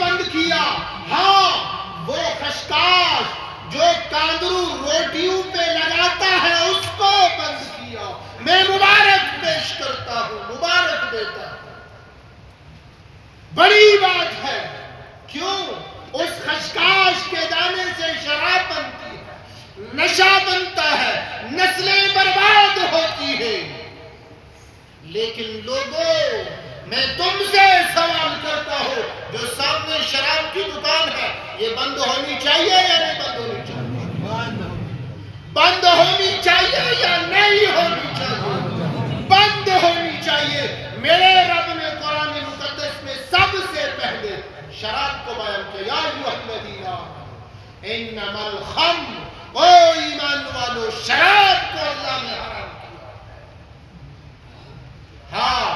بند کیا؟ ہاں، وہ خشخاش جو کاندرو روٹیوں پہ لگاتا ہے اس کو بند کیا۔ میں مبارک پیش کرتا ہوں، مبارک دیتا ہوں۔ بڑی بات ہے، کیوں؟ اس خشخاش کے دانے سے شراب بنتی ہے، نشہ بنتا ہے، نسلیں برباد ہوتی ہیں۔ لیکن لوگوں، میں تم سے سوال کرتا ہوں، جو سامنے شراب کی دکان ہے، یہ بند ہونی چاہیے یا نہیں بند ہونی چاہیے؟ بند ہونی چاہیے یا نہیں ہونی چاہیے؟ بند ہونی چاہیے۔ میرے رب نے قرآن مقدس میں سب سے پہلے شراب کو بیان کیا، یا ایھا الذین آمنوا انما الخمر، او ایمان والو، شراب کو اللہ نے حرام کیا۔ ہاں،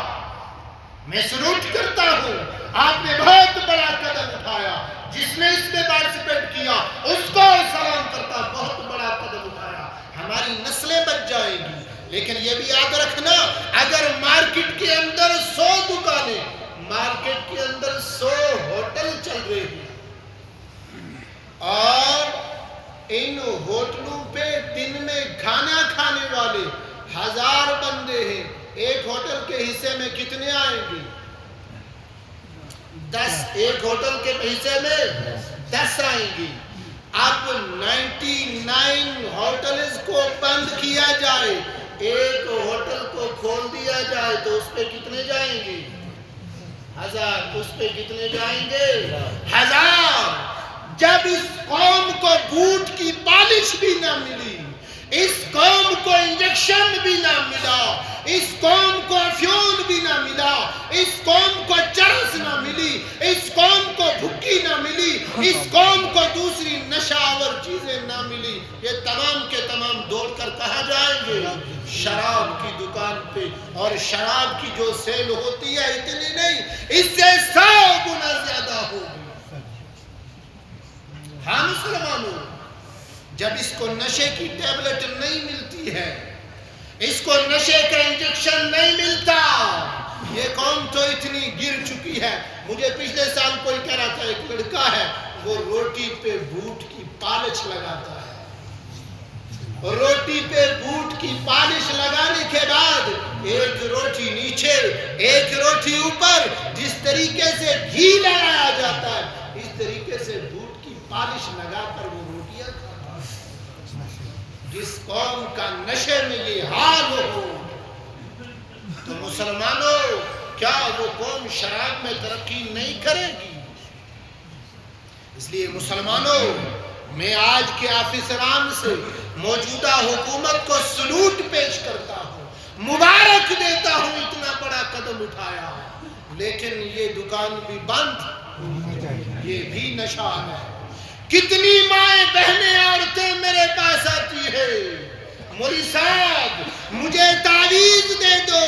میں سلوٹ کرتا ہوں، آپ نے بہت بڑا قدم اٹھایا۔ جس نے اس میں پارٹیسپیٹ کیا اس کو سلام کرتا، بہت بڑا قدم اٹھایا۔ ہماری نسلیں بچ جائیں گی۔ لیکن یہ بھی یاد رکھنا، اگر مارکیٹ کے اندر 100 دکانیں، مارکیٹ کے اندر 100 ہوٹل چل رہے ہیں، اور ان ہوٹلوں پہ دن میں کھانا کھانے والے 1000 بندے ہیں، ایک ہوٹل کے حصے میں کتنے آئیں گے؟ 10۔ ایک ہوٹل کے حصے میں 10 آئیں گی۔ اب 99 ہوٹلز کو بند کیا جائے، ایک ہوٹل کو کھول دیا جائے تو اس پہ کتنے جائیں گے؟ 1000۔ اس پہ کتنے جائیں گے؟ 1000۔ جب اس قوم کو بوٹ کی پالش بھی نہ ملی، اس قوم کو انجیکشن بھی نہ ملا، اس قوم کو افیون بھی نہ ملا، اس قوم کو چرس نہ ملی، اس قوم کو بھکی نہ ملی، اس قوم کو دوسری نشہ آور چیزیں نہ ملی، یہ تمام کے تمام دوڑ کر کہاں جائیں گے؟ شراب کی دکان پہ۔ اور شراب کی جو سیل ہوتی ہے اتنی نہیں، اس سے 100 گنا زیادہ ہوگی۔ ہاں مسلمانوں، جب اس کو نشے کی ٹیبلٹ نہیں ملتی ہے، اس کو نشے کا انجیکشن نہیں ملتا، یہ قوم تو اتنی گر چکی ہے۔ مجھے پچھلے سال کوئی کہہ رہا تھا، ایک لڑکا ہے، وہ روٹی پہ بوٹ کی پالش لگاتا ہے، روٹی پہ بوٹ کی پالش لگانے کے بعد ایک روٹی نیچے ایک روٹی اوپر، جس طریقے سے گھی لگایا جاتا ہے اس طریقے سے بوٹ کی پالش لگا کر وہ روٹیاں کھاتا ہے۔ جس قوم کا نشے میں یہ حال ہو تو مسلمانوں، کیا وہ قوم شراب میں ترقی نہیں کرے گی؟ اس لیے مسلمانوں، میں آج کے آفیسران سے موجودہ حکومت کو سلوٹ پیش کرتا ہوں، مبارک دیتا ہوں، اتنا بڑا قدم اٹھایا، لیکن یہ دکان بھی بند، یہ بھی نشہ ہے۔ کتنی مائیں بہنیں عورتیں میرے پاس آتی ہے، مولوی صاحب مجھے تعویذ دے دو،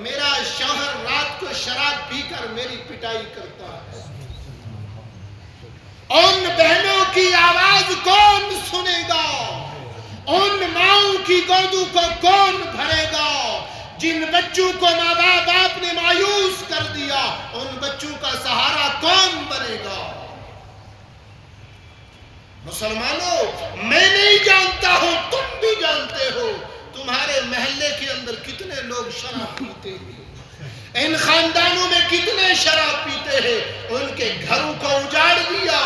میرا شوہر رات کو شراب پی کر میری پٹائی کرتا ہے۔ ان بہنوں کی آواز کون سنے گا؟ ان ماؤں کی گودوں کو کون بھرے گا؟ جن بچوں کو ماں باپ نے مایوس کر دیا، ان بچوں کا سہارا کون بنے گا؟ مسلمانوں، میں نہیں جانتا ہوں، تم بھی جانتے ہو، تمہارے محلے کے اندر کتنے لوگ شراب پیتے ہیں، ان خاندانوں میں کتنے شراب پیتے ہیں۔ ان کے گھروں کو اجاڑ دیا،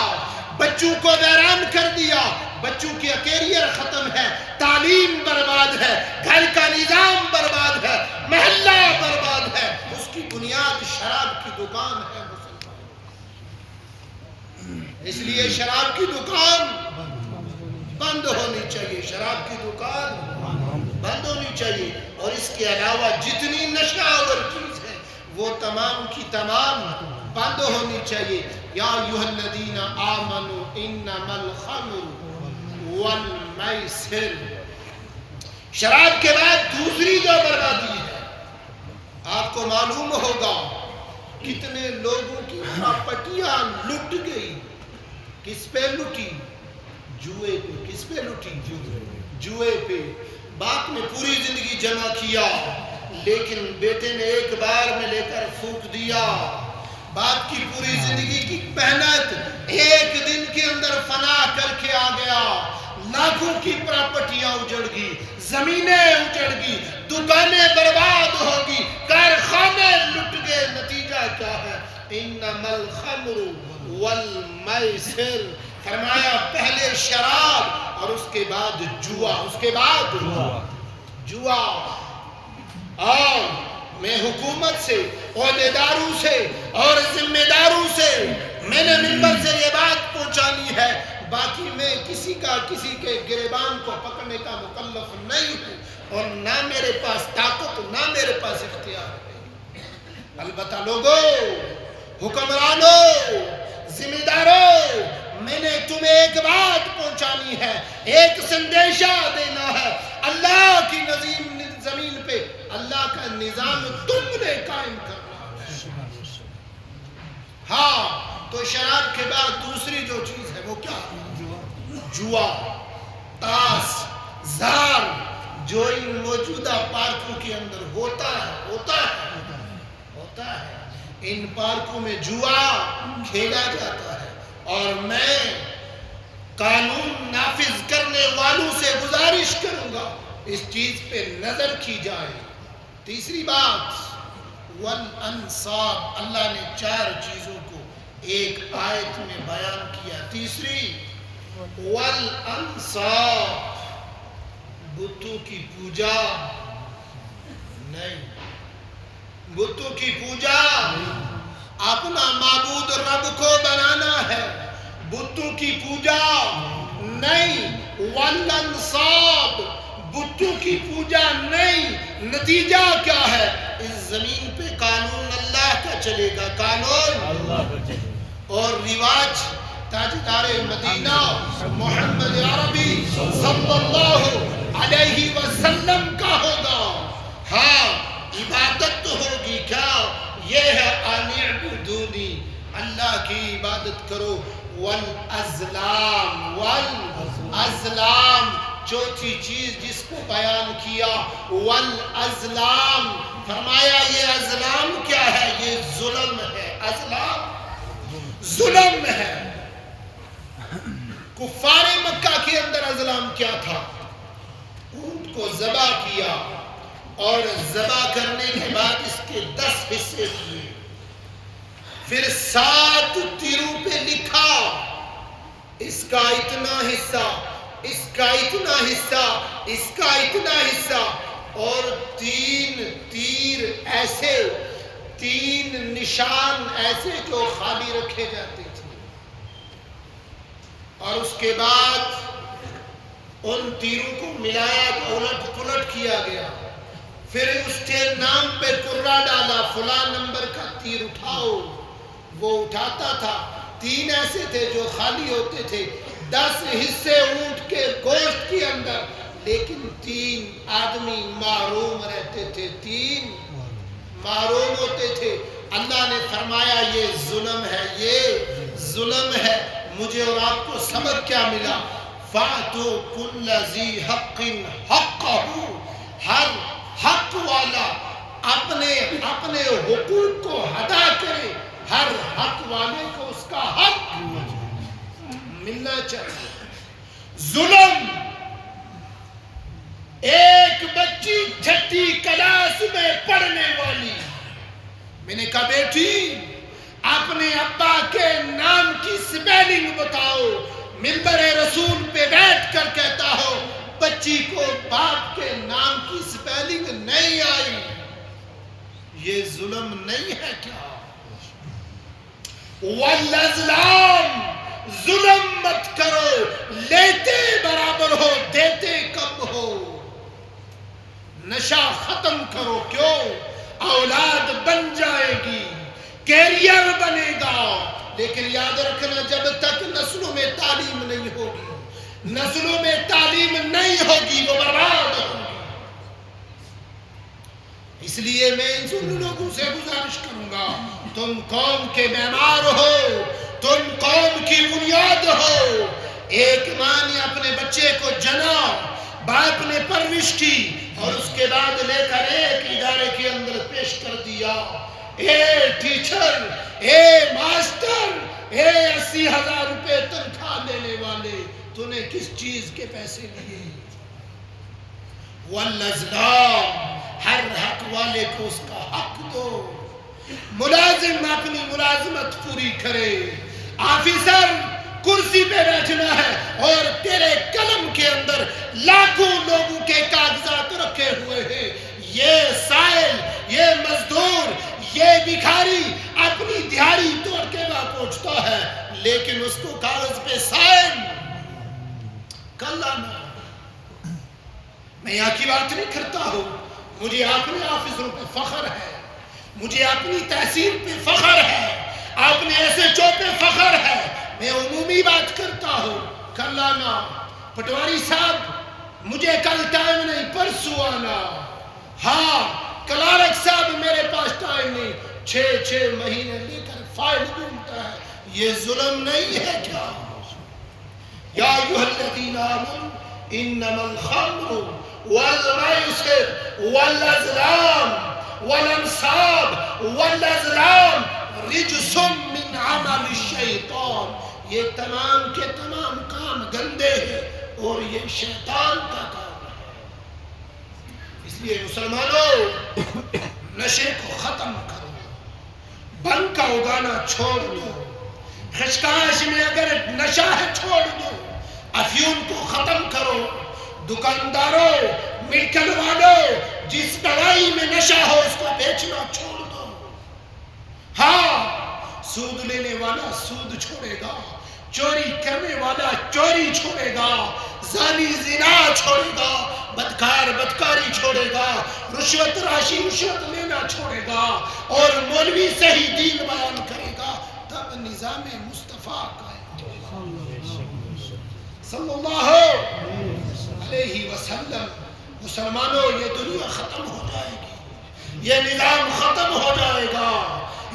بچوں کو ویران کر دیا، بچوں کی کیریئر ختم ہے، تعلیم برباد ہے، گھر کا نظام برباد ہے، محلہ برباد ہے، اس کی بنیاد شراب کی دکان ہے۔ اس لیے شراب کی دکان بند ہونی چاہیے، شراب کی دکان بند ہونی چاہیے، اور اس کے علاوہ جتنی نشہ آور چیز ہے وہ تمام کی تمام بند ہونی چاہیے۔ یا ایھا الذین آمنوا انما الخمر والمیسر۔ شراب کے بعد دوسری جو بربادی ہے، آپ کو معلوم ہوگا کتنے لوگوں کی پراپرٹیاں لٹ گئی، کس پہ لٹی؟ جوئے پہ۔ کس پہ لٹی؟ جوئے پہ۔ باپ نے پوری زندگی جمع کیا، لیکن بیٹے نے ایک بار میں لے کر پھونک دیا، باپ کی پوری زندگی کی محنت ایک دن کے اندر فنا کر کے آ گیا، لاکھوں کی پراپرٹیاں اجڑ گئی، زمینیں اجڑ گئی، دکانیں برباد ہوگی، کارخانے لٹ گئے۔ نتیجہ کیا ہے؟ انما الخمر والمیسر، فرمایا پہلے شراب اور اس کے بعد جوا، اس کے بعد جوا۔ اور میں حکومت سے، عہدیداروں سے اور ذمہ داروں سے میں نے منبر سے یہ بات پہنچانی ہے، باقی میں کسی کے گریبان کو پکڑنے کا مکلف نہیں ہوں، اور نہ میرے پاس طاقت نہ میرے پاس اختیار ہے۔ البتہ لوگوں، حکمرانوں، ذمہ داروں، میں نے تمہیں ایک بات پہنچانی ہے، ایک سندیشہ دینا ہے۔ اللہ کی زمین پہ اللہ کا نظام تم نے قائم کرنا ہے۔ ہاں، تو شراب کے بعد دوسری جو چیز ہے وہ کیا ہے؟ جوا، تاس، زار، جو ان موجودہ پارکوں کے اندر ہوتا ہے۔ ان پارکوں میں جوا کھیلا جاتا ہے، اور میں قانون نافذ کرنے والوں سے گزارش کروں گا اس چیز پہ نظر کی جائے۔ تیسری بات، والانصاب، اللہ نے 4 چیزوں کو ایک آیت میں بیان کیا۔ تیسری، والانصاب، بتوں کی پوجا نہیں، بتوں کی پوجا اپنا معبود رب کو بنانا ہے، بتوں کی پوجا نہیں۔ والانصاب، بتوں کی پوجا نہیں۔ نتیجہ کیا ہے؟ اس زمین پہ قانون اللہ کا چلے گا، قانون اللہ کا چلے گا، اور رواج تاجدار مدینہ محمد عربی صلی اللہ علیہ وسلم کا ہوگا۔ ہاں، عبادت تو ہوگی کیا؟ یہ ہے ان اعبدونی، اللہ کی عبادت کرو۔ والازلام، والازلام، چوتھی چیز جس کو بیان کیا، والازلام، فرمایا یہ ازلام کیا ہے؟ یہ ظلم ہے۔ ازلام ظلم ہے۔ کفار مکہ کے اندر ازلام کیا تھا؟ اونٹ کو ذبح کیا، اور ذبح کرنے کے بعد اس کے 10 حصے کیے، پھر 7 تیروں پہ لکھا اس کا اتنا حصہ، اس کا اتنا حصہ، اس کا اتنا حصہ، اور 3 تیر ایسے، 3 نشان ایسے جو خالی رکھے جاتے تھے، اور اس کے بعد ان تیروں کو ملایا، الٹ پلٹ کیا گیا، پھر اس کے نام پہ کرہ ڈالا، فلاں نمبر کا تیر اٹھاؤ، وہ اٹھاتا تھا۔ 3 ایسے تھے جو خالی ہوتے تھے، 10 حصے اونٹ کے گوشت کے اندر، لیکن 3 آدمی محروم رہتے تھے، 3 محروم ہوتے تھے۔ اللہ نے فرمایا یہ ظلم ہے، یہ ظلم ہے۔ مجھے اور آپ کو سبق کیا ملا؟ فَأْتُوا كُلَّ ذِي حَقٍّ حَقَّهُ، ہر حق والا اپنے حقوق کو ادا کرے، ہر حق والے کو اس کا حق ملنا چاہیے۔ ظلم، ایک بچی 6ٹھی کلاس میں پڑھنے والی، میں نے کہا بیٹی اپنے ابا کے نام کی سپیلنگ بتاؤ، منبر رسول پہ بیٹھ کر کہتا ہو بچی کو باپ کے نام کی سپیلنگ نہیں آئی، یہ ظلم نہیں ہے کیا؟ والازلام، ظلم مت کرو، لیتے برابر ہو دیتے کم ہو۔ نشہ ختم کرو، کیوں؟ اولاد بن جائے گی، کیریئر بنے گا، لیکن یاد رکھنا جب تک نسلوں میں تعلیم نہیں ہوگی، نسلوں میں تعلیم نہیں ہوگی، وہ برباد ہوگی۔ اس لیے میں ان لوگوں سے گزارش کروں گا، تم قوم کے معمار ہو، تم قوم کی بنیاد ہو۔ ایک ماں نے اپنے بچے کو جنا، باپ نے پرورش کی، اور اس کے بعد لے کر ایک ادارے کے اندر پیش کر دیا۔ اے ٹیچر، اے ماسٹر، اے 80,000 روپے تنخواہ لینے والے، تو نے کس چیز کے پیسے لیے؟ والازلام، ہر حق والے کو اس کا حق دو، ملازم اپنی ملازمت پوری کرے، آفیسر کرسی پہ بیٹھنا ہے اور تیرے قلم کے اندر لاکھوں لوگوں کے کاغذات رکھے ہوئے ہیں، یہ سائل، یہ مزدور، یہ بھکاری اپنی دیہاڑی توڑ کے وہاں پہنچتا ہے، لیکن اس کو کاغذ پہ سائن کر لانا۔ میں یہاں کی بات نہیں کرتا ہوں، مجھے اپنے آفیسروں پہ فخر ہے، مجھے اپنی تحصیل پہ فخر ہے، اپنے ایسے چو پہ فخر ہے، میں عمومی بات کرتا ہوں۔ کر لانا پٹواری صاحب، مجھے کل ٹائم نہیں، پرسوں آنا۔ ہاں کلارک صاحب میرے پاس ٹائم نہیں، 6 مہینے لے کر فائل ڈھونڈتا ہے، یہ ظلم نہیں ہے کیا؟ یا ایھا الذین آمنوا انما الخمر والمیسر والازلام والانصاب والازلام رجس من عمل الشیطان، یہ تمام کے تمام کام گندے ہیں اور یہ شیطان کا کام ہے۔ اس لیے مسلمانوں، نشے کو ختم کرو، بن کا اگانا چھوڑ دو، خشکاش میں اگر نشہ ہے چھوڑ دو، افیون کو ختم کرو، دکانداروں، میڈیکل والوں، جس دوائی میں نشہ ہو اس کو بیچنا چھوڑ دو۔ ہاں سود لینے والا سود چھوڑے گا، چوری کرنے والا چوری چھوڑے گا، زانی زنا چھوڑے گا، بدکار بدکاری چھوڑے گا، رشوت راشی رشوت لینا چھوڑے گا، اور مولوی صحیح دین بیان کرے گا، تب نظام مصطفیٰ قائم ہوگا۔ صلی اللہ علیہ وسلم۔ مسلمانوں، یہ دنیا ختم ہو جائے گی، یہ نظام ختم ہو جائے گا،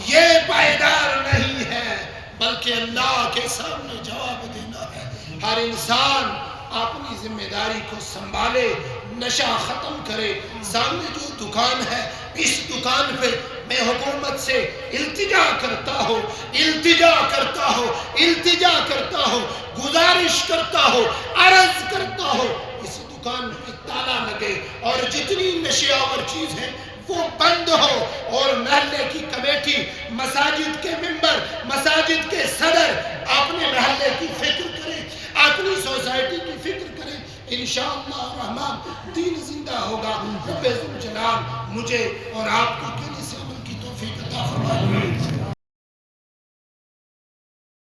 یہ پائیدار نہیں ہے، بلکہ اللہ کے سامنے جواب دینا ہے۔ ہر انسان اپنی ذمہ داری کو سنبھالے، نشہ ختم کرے۔ سامنے جو دکان ہے، اس دکان پہ میں حکومت سے التجا کرتا ہوں، التجا کرتا ہوں، التجا کرتا ہوں، گزارش کرتا ہوں، عرض کرتا ہوں، اس دکان پہ تالا لگے اور جتنی نشے آور چیز ہے وہ بند ہو، اور محلے کی کمیٹی، مساجد کے ممبر، مساجد کے صدر اپنے محلے کی فکر کریں، اپنی سوسائٹی کی فکر کریں، انشاءاللہ الرحمن دین زندہ ہوگا۔ رب ذوالجلال مجھے اور آپ کو کہنے سے عمل کی توفیق عطا فرمائے۔